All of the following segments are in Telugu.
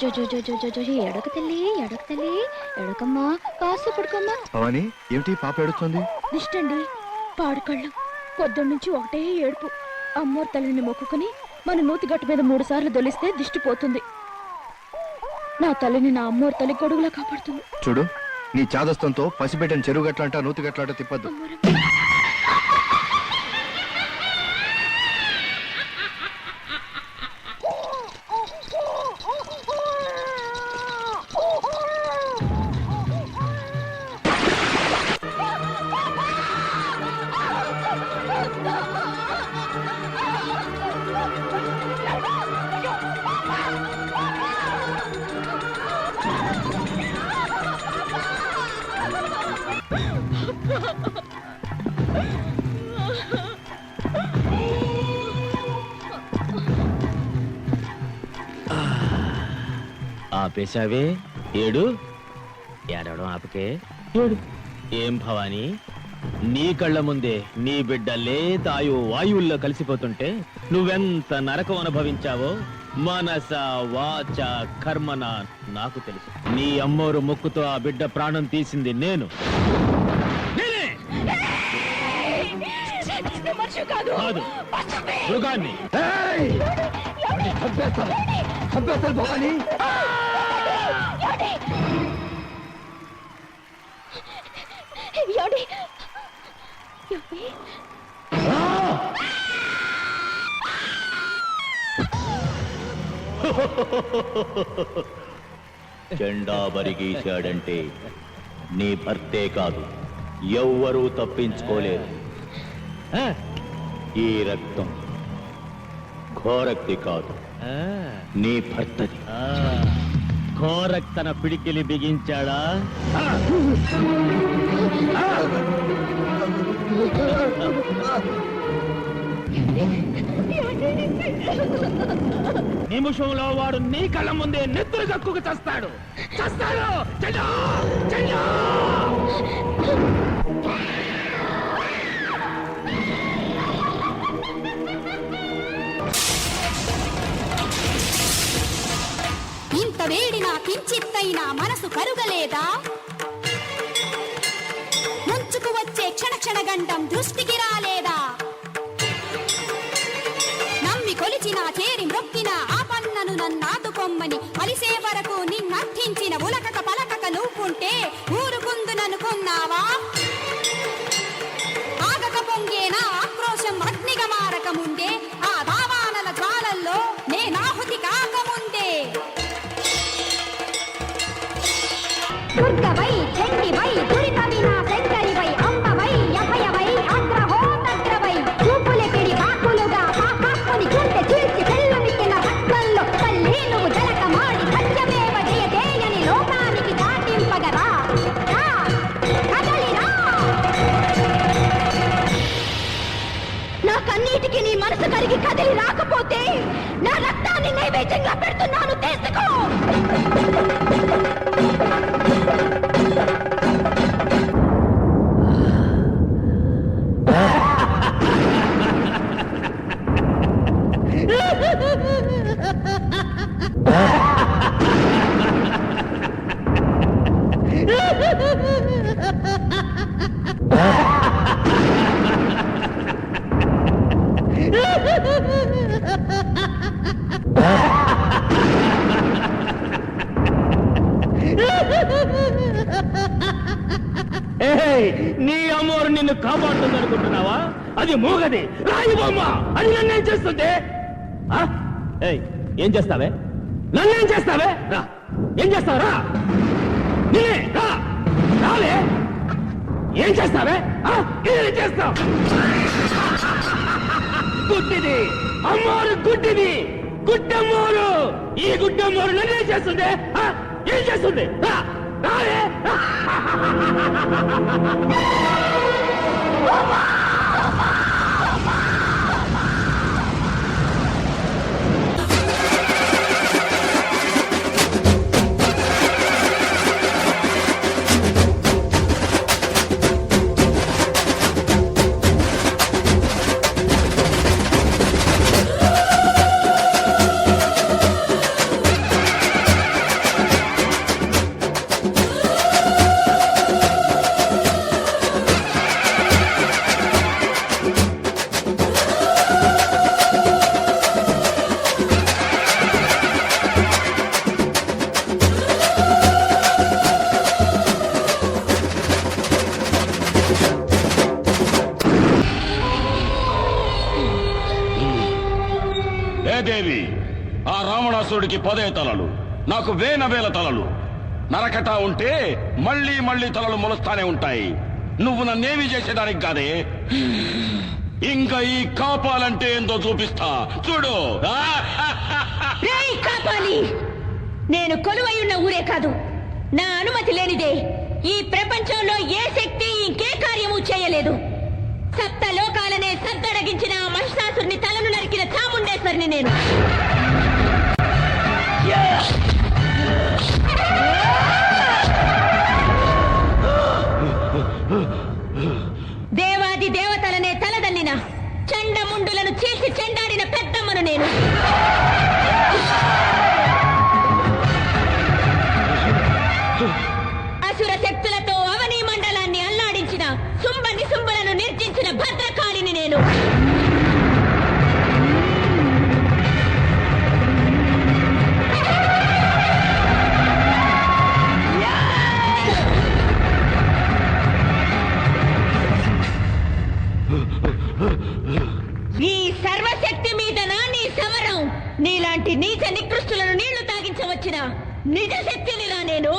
ఎడక తల్లి ఎడకమ్మా కాసు పడుకోమ్మా. భవాని ఏమిటి పాప ఏడుస్తుంది? దిష్టండి, పాడుకళ్ళం. పొద్దున్నుంచి ఒకటే ఏడుపు. అమ్మోరు తల్లిని మొక్కుకుని మన నూతి గట్టు మీద 3 సార్లు దొలిస్తే దిష్టి పోతుంది. నా తల్లిని నా అమ్మోరు తల్లి గొడుగులా కాపాడుతుంది. చూడు, నీ చాదస్తంతో పసిబిడ్డని చెరువు గట్లంట నూతి గట్లంట తిప్పద్దు. ఆపేశావే, ఏడు. ఏడవడం ఆపకే, ఏడు. ఏం భవాని, నీ కళ్ళ ముందే నీ బిడ్డ లేతాయు వాయువుల్లో కలిసిపోతుంటే నువ్వెంత నరకం అనుభవించావో మనస వాచ కర్మన నాకు తెలుసు. నీ అమ్మోరు ముక్కుతో ఆ బిడ్డ ప్రాణం తీసింది నేను. కాదు, మృగాన్ని. భవాని జెండా బరిగీశాడంటే నీ భర్తే కాదు, ఎవ్వరూ తప్పించుకోలేరు. ఈ రక్తం ఘోరక్తి కాదు, నీ భర్తది. ఘోరక్ తన పిడికిలి బిగించాడా? నిమిషంలో వాడు నీ కళ్ళ ముందే నెత్తురు కక్కుకు చస్తాడు. ఇంత వేడినా కించిత్తైనా మనసు కరుగలేదా? ముంచుకు వచ్చే క్షణ గండం దృష్టికి రాలేదా? నమ్మి కొలిచిన చేరి మ్రొక్కిన ఆ పన్నను నన్నాదుకొమ్మని అలిసే వరకు నిన్నర్థించిన ఉలకక పలకక నువ్వుంటే ఊరుకుందుననుకున్నావా? ఆగక పొంగేనా ఆక్రోశం అగ్నిగా మారకముందే, ఆ దావానల జ్వాలల్లో నేనాహుతి కాకముందే. దుర్గవై చండివై దురిత వినాశంకరివై అంబవై అభయవై అగ్రహోదగ్రవై చూపులెకిడి బాకులుగా పాపాత్మని గుండె చీల్చి పెళ్ళుమిక్కిన రక్తంలో తల్లి నువ్వు జలకమాడి సత్యమేవ జయజేయని లోకానికి దాటింపగరా. కదలిరా. నా కన్నీటికి నీ మనసు కరిగి కదిలి రాకపోతే నా రక్తాన్ని నైవేద్యంగా పెడుతున్నాను, తీసుకో. నీ అమ్మోరు నిన్ను కాపాడుతుంది అనుకుంటున్నావా? అది మూగది, రాయి బొమ్మ. అది నన్నేం చేస్తుంది? ఏం చేస్తావే? నన్నేం చేస్తావే? రా, ఏం చేస్తావరా? నేనే రా, రాలే. ఏం చేస్తావే? ఏం చేస్తావు? గుడ్డిది అమ్మోరు, గుడ్డిది గుడ్డమ్మోరు. ఈ గుడ్డమ్మోరు నన్నేం చేస్తుంది? ఏం చేస్తుంది? రాలే. ఆ రావణాసురుడికి 10 తలలు, నాకు వేల తలలు. నరకటా ఉంటే మళ్ళీ మళ్ళీ తలలు మొలుస్తానే ఉంటాయి. నువ్వు నన్నేమి చేసేదానికి కాదే. ఇంకా ఈ కాపాలంటే ఏందో చూపిస్తా చూడు. రేయ్ కాపాలి, నేను కొలువై ఉన్న ఊరే కాదు, నా అనుమతి లేనిదే ఈ ప్రపంచంలో ఏ శక్తి ఇంకే కార్యము చేయలేదు. సప్త లోకాలనే సద్దడగించిన ఆ మహిషాసురుని తలను నరికిన చాముండేశ్వరిని నేను. దేవాది దేవతలనే తలదన్నిన చండముండులను చీల్చి చెండాడిన పెద్దమ్మను నేను. అసుర శక్తులతో అవనీ మండలాన్ని అల్లాడించిన శుంభ నిశుంభులను నిర్జించిన భద్రకాళిని నేను. ఈ సర్వశక్తి మీద నీ సమరం. నీలాంటి నీచ నికృష్టులను నీళ్లు తాగించవచ్చిన నిజ శక్తినిరా నేను.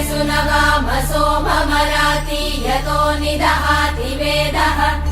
सुनगामसो भमराति यतो निदहाति वेदः